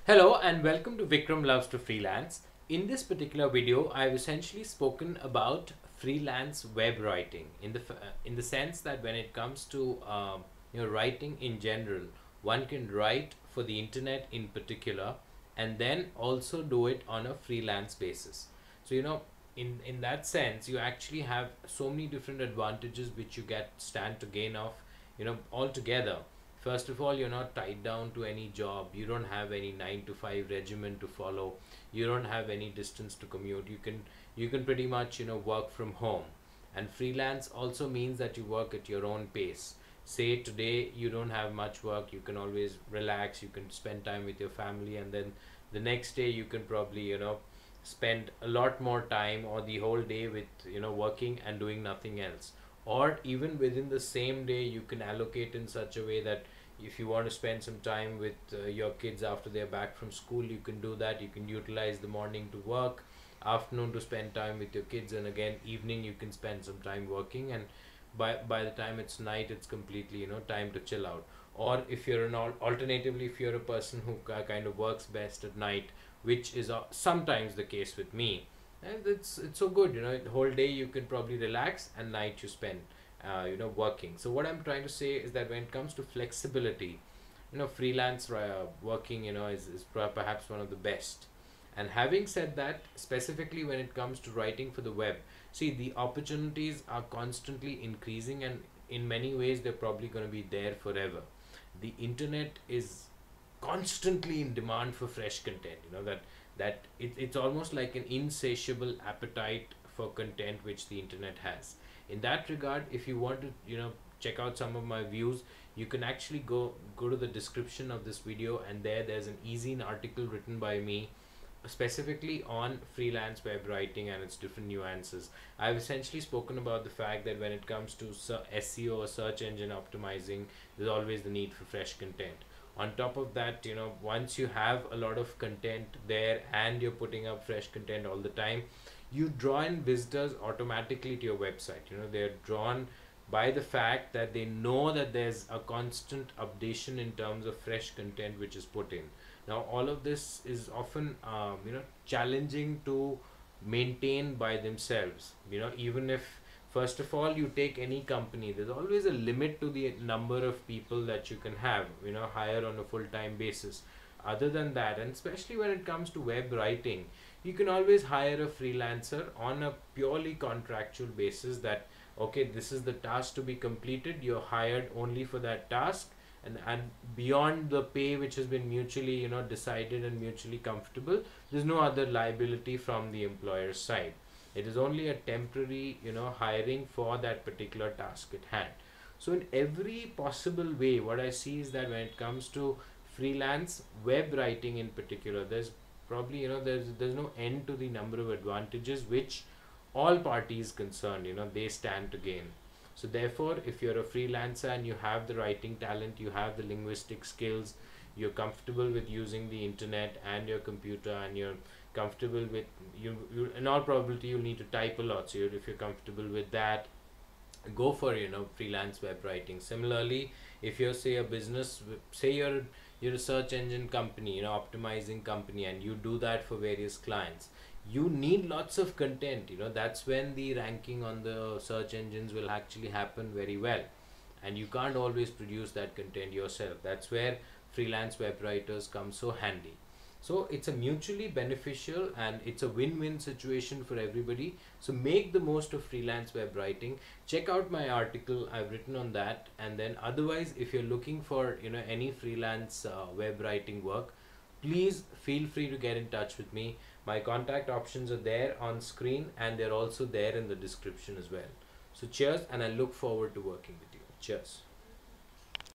Hello and welcome to Vikram Loves to Freelance. In this particular video, I've essentially spoken about freelance web writing in the sense that when it comes to writing in general, one can write for the internet in particular, and then also do it on a freelance basis. So in that sense, you actually have so many different advantages which you get stand to gain of altogether. First of all, you're not tied down to any job. You don't have any 9 to 5 regimen to follow. You don't have any distance to commute. You can pretty much work from home. And freelance also means that you work at your own pace. Say today you don't have much work, you can always relax, you can spend time with your family, and then the next day you can probably spend a lot more time or the whole day with working and doing nothing else. Or even within the same day, you can allocate in such a way that if you want to spend some time with your kids after they're back from school, you can do that. You can utilize the morning to work, afternoon to spend time with your kids, and again evening you can spend some time working, and by the time it's night, it's completely time to chill out. Or if you're alternatively, if you're a person who kind of works best at night, which is sometimes the case with me, and it's so good, the whole day you can probably relax, and night you spend working. So what I'm trying to say is that when it comes to flexibility, freelance working is perhaps one of the best. And having said that, specifically when it comes to writing for the web, see, the opportunities are constantly increasing, and in many ways they're probably going to be there forever. The internet is constantly in demand for fresh content, it's almost like an insatiable appetite for content which the internet has. In that regard, if you want to check out some of my views, you can actually go to the description of this video, and there's an easy article written by me specifically on freelance web writing and its different nuances. I've essentially spoken about the fact that when it comes to SEO or search engine optimizing, there's always the need for fresh content. On top of that, once you have a lot of content there and you're putting up fresh content all the time, you draw in visitors automatically to your website. They're drawn by the fact that they know that there's a constant updation in terms of fresh content which is put in. Now all of this is often challenging to maintain by themselves. Even if, first of all, you take any company, there's always a limit to the number of people that you can have hire on a full-time basis. Other than that, and especially when it comes to web writing, you can always hire a freelancer on a purely contractual basis, that okay, this is the task to be completed, you're hired only for that task, and beyond the pay which has been mutually decided and mutually comfortable, there's no other liability from the employer's side. It is only a temporary hiring for that particular task at hand. So in every possible way, what I see is that when it comes to freelance web writing in particular, there's probably there's no end to the number of advantages which all parties concerned they stand to gain. So therefore, if you're a freelancer and you have the writing talent, you have the linguistic skills, you're comfortable with using the internet and your computer, and you're comfortable with you in all probability you'll need to type a lot. So if you're comfortable with that, go for freelance web writing. Similarly, if you're, say, a business, say you're a search engine company, optimizing company, and you do that for various clients, you need lots of content. That's when the ranking on the search engines will actually happen very well, and you can't always produce that content yourself. That's where freelance web writers come so handy. So it's a mutually beneficial and it's a win-win situation for everybody. So make the most of freelance web writing. Check out my article, I've written on that. And then otherwise, if you're looking for any freelance web writing work, please feel free to get in touch with me. My contact options are there on screen, and they're also there in the description as well. So cheers, and I look forward to working with you. Cheers.